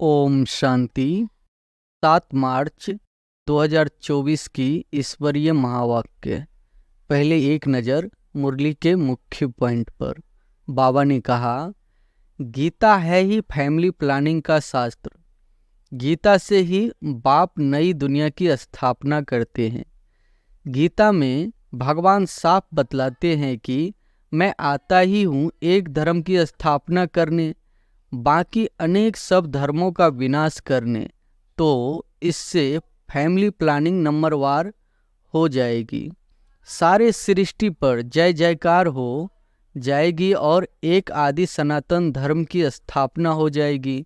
ओम शांति। 7 मार्च 2024 की ईश्वरीय महावाक्य। पहले एक नज़र मुरली के मुख्य पॉइंट पर। बाबा ने कहा, गीता है ही फैमिली प्लानिंग का शास्त्र। गीता से ही बाप नई दुनिया की स्थापना करते हैं। गीता में भगवान साफ बतलाते हैं कि मैं आता ही हूँ एक धर्म की स्थापना करने, बाकी अनेक सब धर्मों का विनाश करने। तो इससे फैमिली प्लानिंग नंबरवार हो जाएगी, सारे सृष्टि पर जय जयकार हो जाएगी और एक आदि सनातन धर्म की स्थापना हो जाएगी।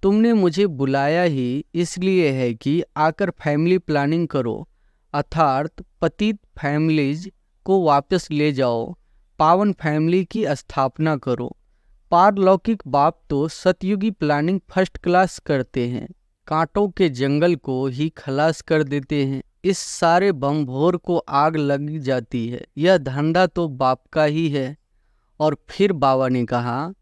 तुमने मुझे बुलाया ही इसलिए है कि आकर फैमिली प्लानिंग करो, अर्थात पतित फैमिलीज को वापस ले जाओ, पावन फैमिली की स्थापना करो। पारलौकिक बाप तो सतयुगी प्लानिंग फर्स्ट क्लास करते हैं, कांटों के जंगल को ही खलास कर देते हैं। इस सारे बमभोर को आग लग जाती है। यह धंधा तो बाप का ही है। और फिर बाबा ने कहा,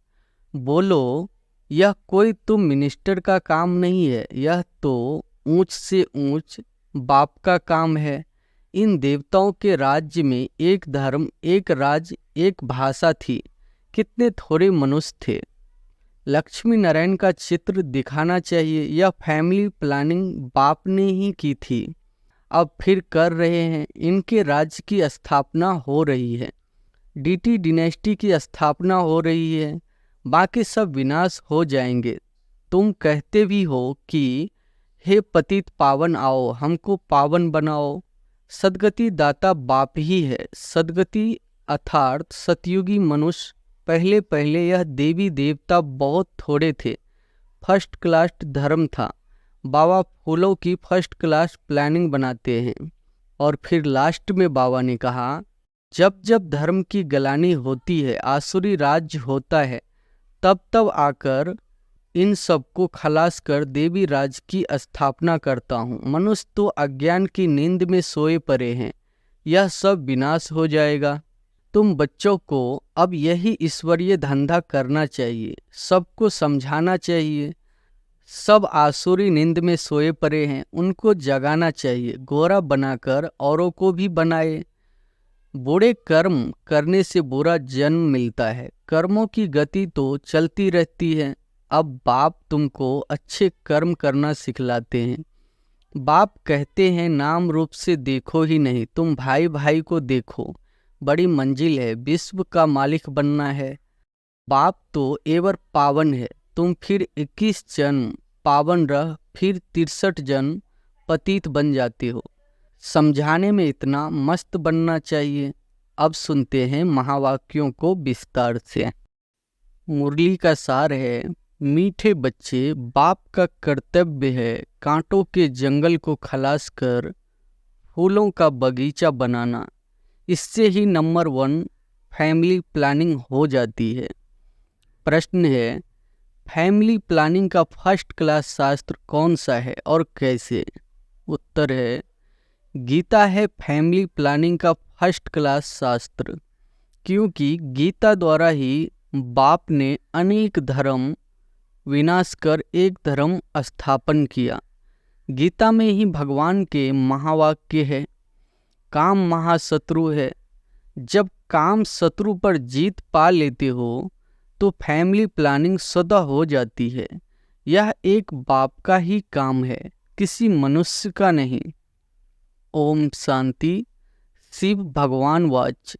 बोलो, यह कोई तुम मिनिस्टर का काम नहीं है, यह तो ऊंच से ऊंच बाप का काम है। इन देवताओं के राज्य में एक धर्म, एक राज, एक भाषा थी। कितने थोड़े मनुष्य थे। लक्ष्मी नारायण का चित्र दिखाना चाहिए। यह फैमिली प्लानिंग बाप ने ही की थी, अब फिर कर रहे हैं। इनके राज्य की स्थापना हो रही है, डीटी डिनेस्टी की स्थापना हो रही है, बाकी सब विनाश हो जाएंगे। तुम कहते भी हो कि हे पतित पावन आओ, हमको पावन बनाओ। सदगति दाता बाप ही है। सदगति अर्थात सतयुगी मनुष्य। पहले पहले यह देवी देवता बहुत थोड़े थे, फर्स्ट क्लास धर्म था। बाबा फूलों की फर्स्ट क्लास प्लानिंग बनाते हैं। और फिर लास्ट में बाबा ने कहा, जब जब धर्म की गलानी होती है, आसुरी राज्य होता है, तब तब आकर इन सबको खलास कर देवी राज की स्थापना करता हूँ। मनुष्य तो अज्ञान की नींद में सोए पड़े हैं, यह सब विनाश हो जाएगा। तुम बच्चों को अब यही ईश्वरीय धंधा करना चाहिए, सबको समझाना चाहिए। सब आसुरी नींद में सोए पड़े हैं, उनको जगाना चाहिए। गोरा बनाकर औरों को भी बनाए। बुरे कर्म करने से बुरा जन्म मिलता है। कर्मों की गति तो चलती रहती है। अब बाप तुमको अच्छे कर्म करना सिखलाते हैं। बाप कहते हैं, नाम रूप से देखो ही नहीं, तुम भाई भाई को देखो। बड़ी मंजिल है, विश्व का मालिक बनना है। बाप तो एवर पावन है। तुम फिर 21 जन्म पावन रह, फिर 63 जन्म पतित बन जाते हो। समझाने में इतना मस्त बनना चाहिए। अब सुनते हैं महावाक्यों को विस्तार से। मुरली का सार है, मीठे बच्चे, बाप का कर्तव्य है कांटों के जंगल को खलास कर फूलों का बगीचा बनाना। इससे ही नंबर 1 फैमिली प्लानिंग हो जाती है। प्रश्न है, फैमिली प्लानिंग का फर्स्ट क्लास शास्त्र कौन सा है और कैसे? उत्तर है, गीता है फैमिली प्लानिंग का फर्स्ट क्लास शास्त्र, क्योंकि गीता द्वारा ही बाप ने अनेक धर्म विनाश कर एक धर्म स्थापन किया। गीता में ही भगवान के महावाक्य है, काम महाशत्रु है। जब काम शत्रु पर जीत पा लेते हो तो फैमिली प्लानिंग सदा हो जाती है। यह एक बाप का ही काम है, किसी मनुष्य का नहीं। ओम शांति। शिव भगवान वाच।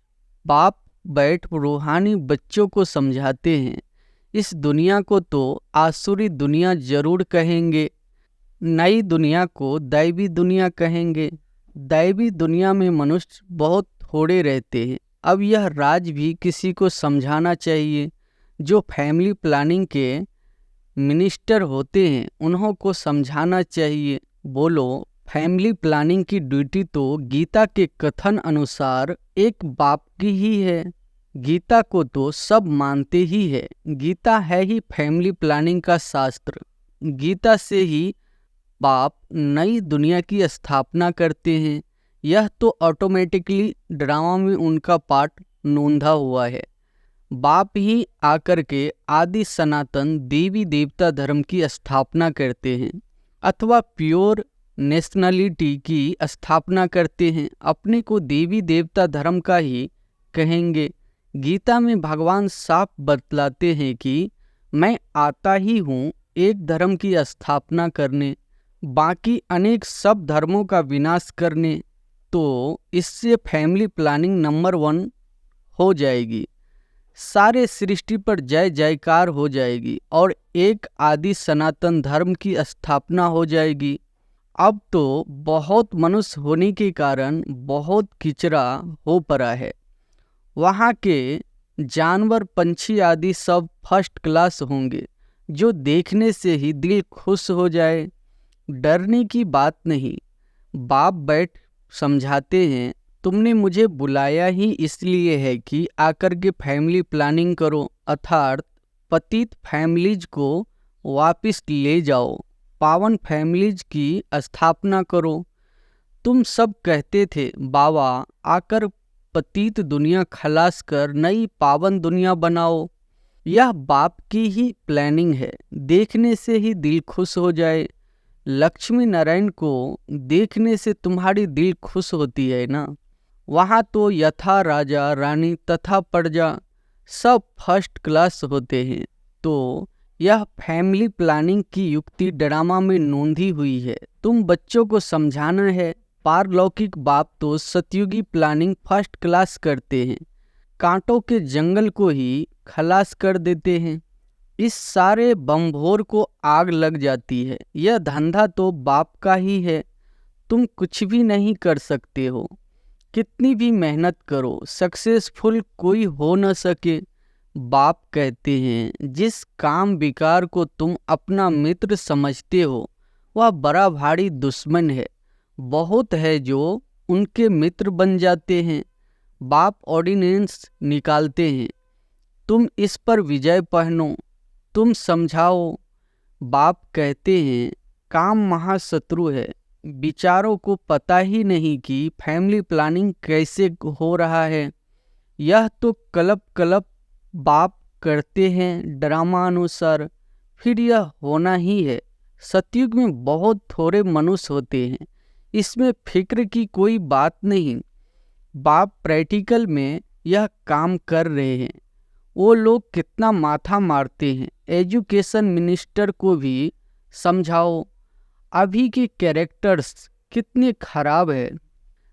बाप बैठ रूहानी बच्चों को समझाते हैं। इस दुनिया को तो आसुरी दुनिया जरूर कहेंगे, नई दुनिया को दैवी दुनिया कहेंगे। दैवी दुनिया में मनुष्य बहुत थोड़े रहते हैं। अब यह राज भी किसी को समझाना चाहिए। जो फैमिली प्लानिंग के मिनिस्टर होते हैं, उन्हों को समझाना चाहिए। बोलो, फैमिली प्लानिंग की ड्यूटी तो गीता के कथन अनुसार एक बाप की ही है। गीता को तो सब मानते ही है। गीता है ही फैमिली प्लानिंग का शास्त्र। गीता से ही बाप नई दुनिया की स्थापना करते हैं। यह तो ऑटोमेटिकली ड्रामा में उनका पार्ट नोंधा हुआ है। बाप ही आकर के आदि सनातन देवी देवता धर्म की स्थापना करते हैं अथवा प्योर नेशनलिटी की स्थापना करते हैं, अपने को देवी देवता धर्म का ही कहेंगे। गीता में भगवान साफ बतलाते हैं कि मैं आता ही हूँ एक धर्म की स्थापना करने, बाकी अनेक सब धर्मों का विनाश करने। तो इससे फैमिली प्लानिंग नंबर 1 हो जाएगी, सारे सृष्टि पर जय जयकार हो जाएगी और एक आदि सनातन धर्म की स्थापना हो जाएगी। अब तो बहुत मनुष्य होने के कारण बहुत किचरा हो पड़ा है। वहाँ के जानवर पंछी आदि सब फर्स्ट क्लास होंगे, जो देखने से ही दिल खुश हो जाए। डरने की बात नहीं। बाप बैठ समझाते हैं, तुमने मुझे बुलाया ही इसलिए है कि आकर के फैमिली प्लानिंग करो, अर्थात पतित फैमिलीज को वापस ले जाओ, पावन फैमिलीज की स्थापना करो। तुम सब कहते थे बाबा आकर पतित दुनिया खलास कर नई पावन दुनिया बनाओ। यह बाप की ही प्लानिंग है, देखने से ही दिल खुश हो जाए। लक्ष्मी नारायण को देखने से तुम्हारी दिल खुश होती है ना। वहाँ तो यथा राजा रानी तथा प्रजा सब फर्स्ट क्लास होते हैं। तो यह फैमिली प्लानिंग की युक्ति ड्रामा में नोंधी हुई है, तुम बच्चों को समझाना है। पारलौकिक बाप तो सतयुगी प्लानिंग फर्स्ट क्लास करते हैं, कांटों के जंगल को ही खलास कर देते हैं। इस सारे बमभोर को आग लग जाती है। यह धंधा तो बाप का ही है, तुम कुछ भी नहीं कर सकते हो। कितनी भी मेहनत करो सक्सेसफुल कोई हो न सके। बाप कहते हैं जिस काम विकार को तुम अपना मित्र समझते हो वह बड़ा भारी दुश्मन है। बहुत है जो उनके मित्र बन जाते हैं। बाप ऑर्डिनेंस निकालते हैं, तुम इस पर विजय पहनो, तुम समझाओ। बाप कहते हैं काम महाशत्रु है। विचारों को पता ही नहीं कि फैमिली प्लानिंग कैसे हो रहा है। यह तो कलप कलप बाप करते हैं ड्रामा अनुसार, फिर यह होना ही है। सतयुग में बहुत थोड़े मनुष्य होते हैं, इसमें फिक्र की कोई बात नहीं। बाप प्रैक्टिकल में यह काम कर रहे हैं। वो लोग कितना माथा मारते हैं। एजुकेशन मिनिस्टर को भी समझाओ, अभी के कैरेक्टर्स कितने खराब है,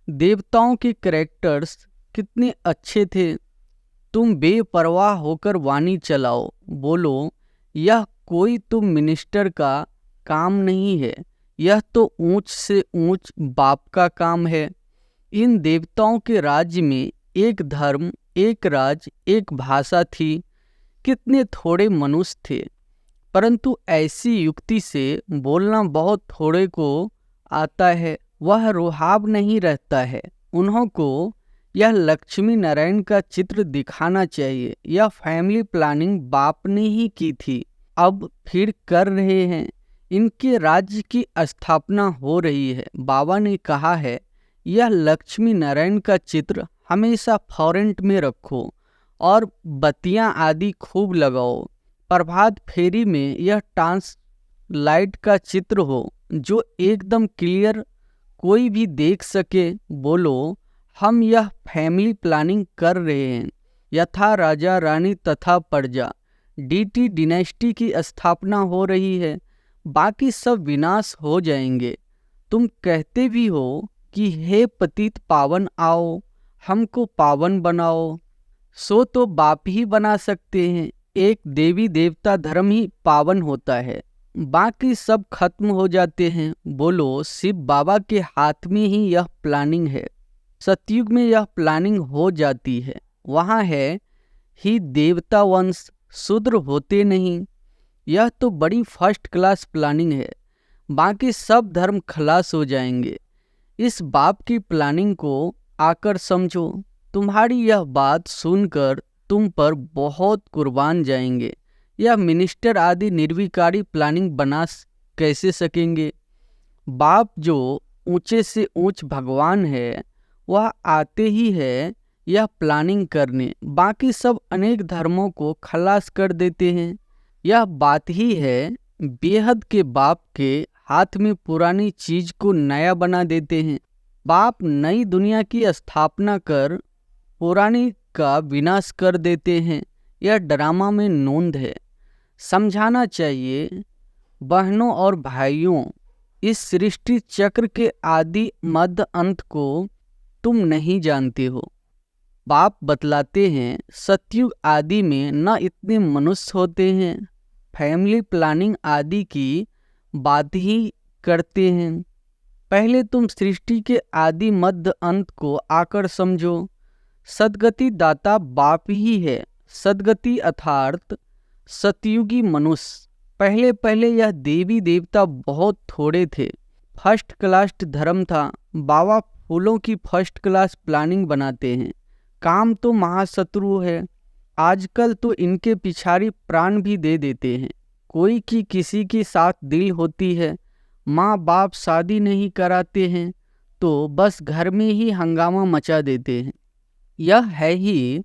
देवताओं के कैरेक्टर्स कितने अच्छे थे। तुम बेपरवाह होकर वाणी चलाओ, बोलो यह कोई तुम मिनिस्टर का काम नहीं है, यह तो ऊंच से ऊंच बाप का काम है। इन देवताओं के राज्य में एक धर्म, एक राज, एक भाषा थी। कितने थोड़े मनुष्य थे, परंतु ऐसी युक्ति से बोलना बहुत थोड़े को आता है। वह रुहाब नहीं रहता है। उन्हों को यह लक्ष्मी नारायण का चित्र दिखाना चाहिए। यह फैमिली प्लानिंग बाप ने ही की थी, अब फिर कर रहे हैं। इनके राज्य की स्थापना हो रही है। बाबा ने कहा है यह लक्ष्मी नारायण का चित्र हमेशा फ्रंट में रखो और बत्तियां आदि खूब लगाओ। प्रभात फेरी में यह टांस लाइट का चित्र हो जो एकदम क्लियर कोई भी देख सके। बोलो हम यह फैमिली प्लानिंग कर रहे हैं। यथा राजा रानी तथा प्रजा, डीटी डिनेस्टी की स्थापना हो रही है। बाकी सब विनाश हो जाएंगे। तुम कहते भी हो कि हे पतित पावन आओ, हमको पावन बनाओ। सो तो बाप ही बना सकते हैं। एक देवी देवता धर्म ही पावन होता है, बाकी सब खत्म हो जाते हैं। बोलो शिव बाबा के हाथ में ही यह प्लानिंग है। सतयुग में यह प्लानिंग हो जाती है। वहाँ है ही देवता वंश, शूद्र होते नहीं। यह तो बड़ी फर्स्ट क्लास प्लानिंग है। बाकी सब धर्म खलास हो जाएंगे। इस बाप की प्लानिंग को आकर समझो। तुम्हारी यह बात सुनकर तुम पर बहुत कुर्बान जाएंगे। यह मिनिस्टर आदि निर्विकारी प्लानिंग बना कैसे सकेंगे। बाप जो ऊंचे से ऊंच भगवान है, वह आते ही है या प्लानिंग करने, बाकी सब अनेक धर्मों को खलास कर देते हैं। यह बात ही है बेहद के बाप के हाथ में पुरानी चीज को नया बना देते हैं। बाप नई दुनिया की स्थापना कर पुरानी का विनाश कर देते हैं। यह ड्रामा में नोंद है। समझाना चाहिए बहनों और भाइयों, इस सृष्टि चक्र के आदि मध्य अंत को तुम नहीं जानते हो। बाप बतलाते हैं सतयुग आदि में न इतने मनुष्य होते हैं, फैमिली प्लानिंग आदि की बात ही करते हैं। पहले तुम सृष्टि के आदि मध्य अंत को आकर समझो। सदगति दाता बाप ही है। सदगति अर्थात सतयुगी मनुष्य। पहले पहले यह देवी देवता बहुत थोड़े थे। फर्स्ट क्लास धर्म था। बाबा फूलों की फर्स्ट क्लास प्लानिंग बनाते हैं। काम तो महाशत्रु है। आजकल तो इनके पिछाड़ी प्राण भी दे देते हैं। कोई की किसी के साथ दिल होती है, माँ बाप शादी नहीं कराते हैं तो बस घर में ही हंगामा मचा देते हैं। यह है ही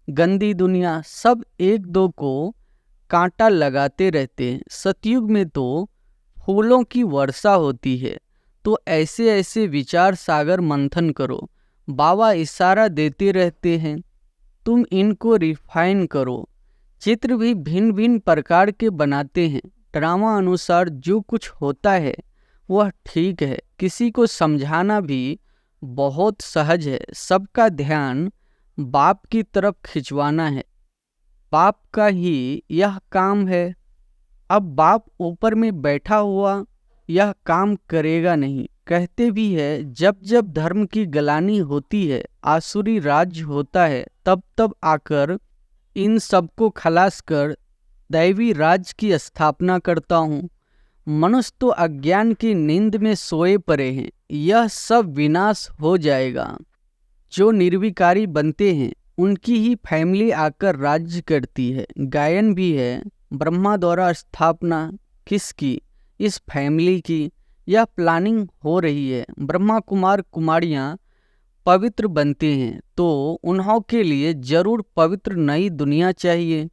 गंदी दुनिया। सब एक दो को कांटा लगाते रहते हैं। सतयुग में तो फूलों की वर्षा होती है। तो ऐसे ऐसे विचार सागर मंथन करो। बाबा इशारा देते रहते हैं, तुम इनको रिफाइन करो। चित्र भी भिन्न भिन्न प्रकार के बनाते हैं। ड्रामा अनुसार जो कुछ होता है वह ठीक है। किसी को समझाना भी बहुत सहज है। सबका ध्यान बाप की तरफ खिंचवाना है। बाप का ही यह काम है। अब बाप ऊपर में बैठा हुआ यह काम करेगा नहीं। कहते भी है जब जब धर्म की गलानी होती है, आसुरी राज्य होता है, तब तब आकर इन सबको खलास कर दैवी राज्य की स्थापना करता हूँ। मनुष्य तो अज्ञान की नींद में सोए पड़े हैं। यह सब विनाश हो जाएगा। जो निर्विकारी बनते हैं उनकी ही फैमिली आकर राज्य करती है। गायन भी है, ब्रह्मा द्वारा स्थापना किसकी? इस फैमिली की। यह प्लानिंग हो रही है। ब्रह्मा कुमार कुमारियाँ पवित्र बनते हैं तो उन्हों के लिए जरूर पवित्र नई दुनिया चाहिए।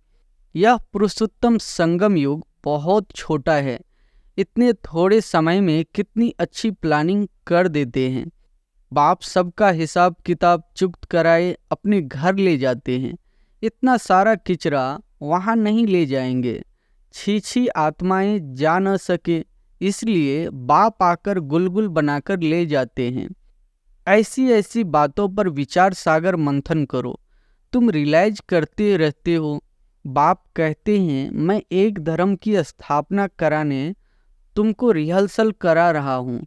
यह पुरुषोत्तम संगम युग बहुत छोटा है। इतने थोड़े समय में कितनी अच्छी प्लानिंग कर देते हैं। बाप सबका हिसाब किताब चुक्त कराए अपने घर ले जाते हैं। इतना सारा किचरा वहाँ नहीं ले जाएंगे। छी आत्माएं जा न सके, इसलिए बाप आकर गुलगुल बनाकर ले जाते हैं। ऐसी ऐसी बातों पर विचार सागर मंथन करो। तुम रियलाइज करते रहते हो। बाप कहते हैं मैं एक धर्म की स्थापना कराने तुमको रिहर्सल करा रहा हूँ।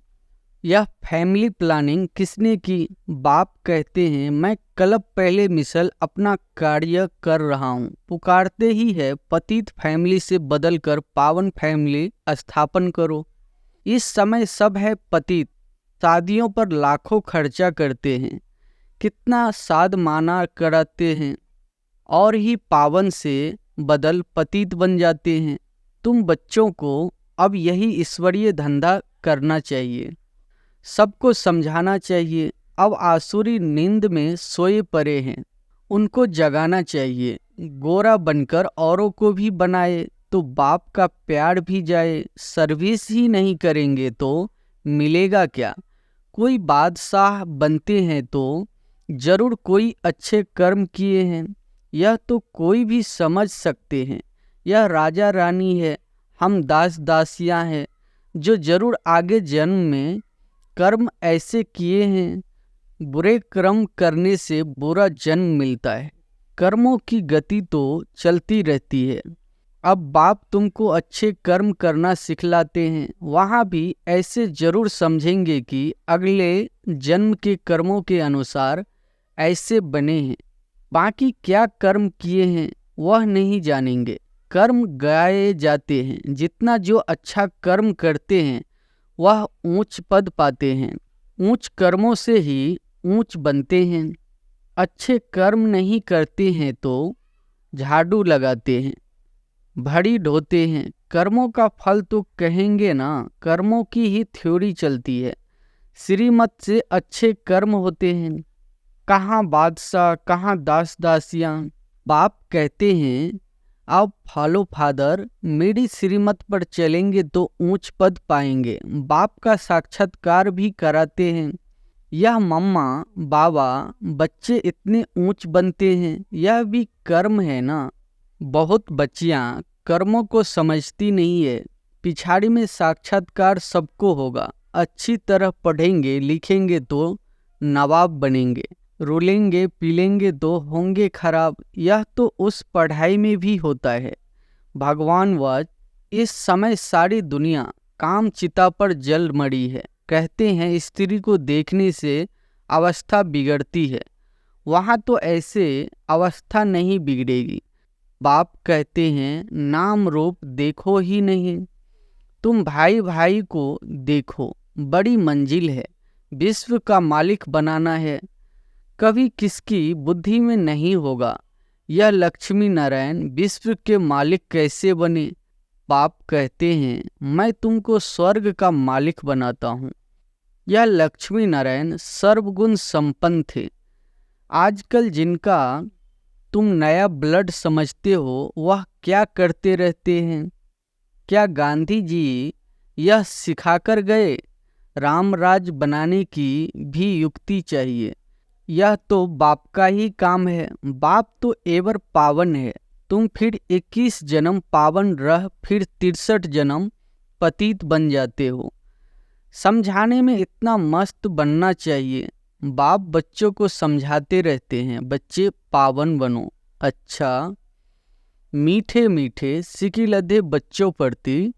यह फैमिली प्लानिंग किसने की? बाप कहते हैं मैं कल्प पहले मिसल अपना कार्य कर रहा हूँ। पुकारते ही है पतित फैमिली से बदलकर पावन फैमिली स्थापन करो। इस समय सब है पतित। शादियों पर लाखों खर्चा करते हैं, कितना साद माना कराते हैं और ही पावन से बदल पतित बन जाते हैं। तुम बच्चों को अब यही ईश्वरीय धंधा करना चाहिए। सबको समझाना चाहिए। अब आसुरी नींद में सोए पड़े हैं, उनको जगाना चाहिए। गोरा बनकर औरों को भी बनाए तो बाप का प्यार भी जाए। सर्विस ही नहीं करेंगे तो मिलेगा क्या? कोई बादशाह बनते हैं तो जरूर कोई अच्छे कर्म किए हैं। यह तो कोई भी समझ सकते हैं। यह राजा रानी है, हम दास दासियां हैं जो जरूर आगे जन्म में कर्म ऐसे किए हैं। बुरे कर्म करने से बुरा जन्म मिलता है। कर्मों की गति तो चलती रहती है। अब बाप तुमको अच्छे कर्म करना सिखलाते हैं। वहाँ भी ऐसे जरूर समझेंगे कि अगले जन्म के कर्मों के अनुसार ऐसे बने हैं। बाकी क्या कर्म किए हैं वह नहीं जानेंगे। कर्म गाए जाते हैं। जितना जो अच्छा कर्म करते हैं वह ऊंच पद पाते हैं। ऊंच कर्मों से ही ऊंच बनते हैं। अच्छे कर्म नहीं करते हैं तो झाड़ू लगाते हैं, भड़ी ढोते हैं। कर्मों का फल तो कहेंगे ना, कर्मों की ही थ्योरी चलती है। श्रीमत से अच्छे कर्म होते हैं। कहाँ बादशाह, कहाँ दास दासियाँ। बाप कहते हैं अब फॉलो फादर, मेरी श्रीमत पर चलेंगे तो ऊंच पद पाएंगे। बाप का साक्षात्कार भी कराते हैं। यह मम्मा बाबा, बच्चे इतने ऊंच बनते हैं, यह भी कर्म है ना। बहुत बच्चियां कर्मों को समझती नहीं है। पिछाड़ी में साक्षात्कार सबको होगा। अच्छी तरह पढ़ेंगे लिखेंगे तो नवाब बनेंगे, रोलेंगे पीलेंगे तो होंगे खराब। यह तो उस पढ़ाई में भी होता है। भगवान वच, इस समय सारी दुनिया काम चिता पर जल मरी है। कहते हैं स्त्री को देखने से अवस्था बिगड़ती है, वहाँ तो ऐसे अवस्था नहीं बिगड़ेगी। बाप कहते हैं नाम रूप देखो ही नहीं, तुम भाई भाई को देखो। बड़ी मंजिल है, विश्व का मालिक बनाना है। कभी किसकी बुद्धि में नहीं होगा यह लक्ष्मी नारायण विश्व के मालिक कैसे बने। बाप कहते हैं मैं तुमको स्वर्ग का मालिक बनाता हूँ। यह लक्ष्मी नारायण सर्वगुण संपन्न थे। आजकल जिनका तुम नया ब्लड समझते हो वह क्या करते रहते हैं। क्या गांधी जी यह सिखाकर गए? रामराज बनाने की भी युक्ति चाहिए। यह तो बाप का ही काम है। बाप तो एवर पावन है। तुम फिर 21 जन्म पावन रह फिर 63 जन्म पतित बन जाते हो। समझाने में इतना मस्त बनना चाहिए। बाप बच्चों को समझाते रहते हैं, बच्चे पावन बनो। अच्छा, मीठे मीठे सिकी लधे बच्चों प्रति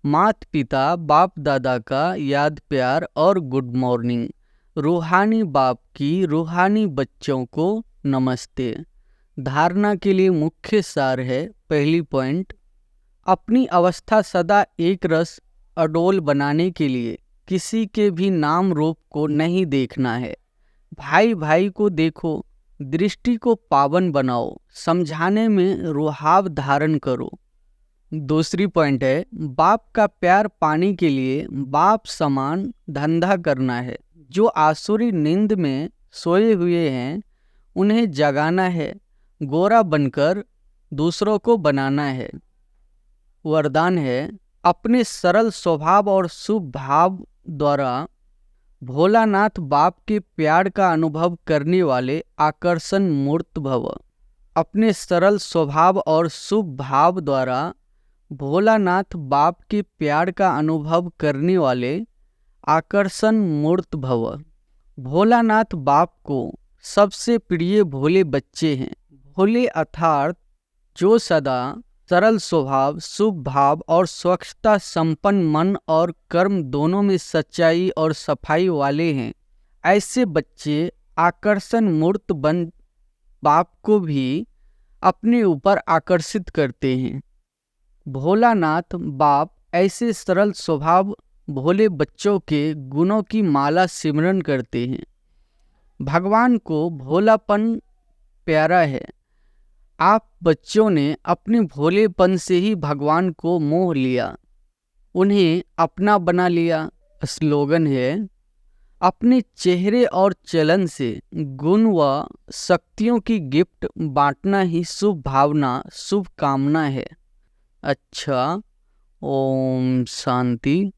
माता पिता बाप दादा का याद प्यार और गुड मॉर्निंग। रूहानी बाप की रूहानी बच्चों को नमस्ते। धारणा के लिए मुख्य सार है। पहली पॉइंट, अपनी अवस्था सदा एक रस अडोल बनाने के लिए किसी के भी नाम रूप को नहीं देखना है। भाई भाई को देखो, दृष्टि को पावन बनाओ, समझाने में रुहाव धारण करो। दूसरी पॉइंट है, बाप का प्यार पाने के लिए बाप समान धंधा करना है। जो आसुरी नींद में सोए हुए हैं उन्हें जगाना है, गोरा बनकर दूसरों को बनाना है। वरदान है, अपने सरल स्वभाव और शुभ भाव द्वारा भोलानाथ बाप के प्यार का अनुभव करने वाले आकर्षण मूर्त भव। अपने सरल स्वभाव और शुभ भाव द्वारा भोलानाथ बाप के प्यार का अनुभव करने वाले आकर्षण मूर्त भव। भोलानाथ बाप को सबसे प्रिय भोले बच्चे हैं। भोले अर्थात जो सदा सरल स्वभाव, शुभ भाव और स्वच्छता संपन्न मन और कर्म दोनों में सच्चाई और सफाई वाले हैं। ऐसे बच्चे आकर्षण मूर्त बन बाप को भी अपने ऊपर आकर्षित करते हैं। भोलानाथ बाप ऐसे सरल स्वभाव भोले बच्चों के गुणों की माला सिमरन करते हैं। भगवान को भोलापन प्यारा है। आप बच्चों ने अपने भोलेपन से ही भगवान को मोह लिया, उन्हें अपना बना लिया। स्लोगन है, अपने चेहरे और चलन से गुण व शक्तियों की गिफ्ट बांटना ही शुभ भावना, शुभ कामना है। अच्छा, ओम शांति।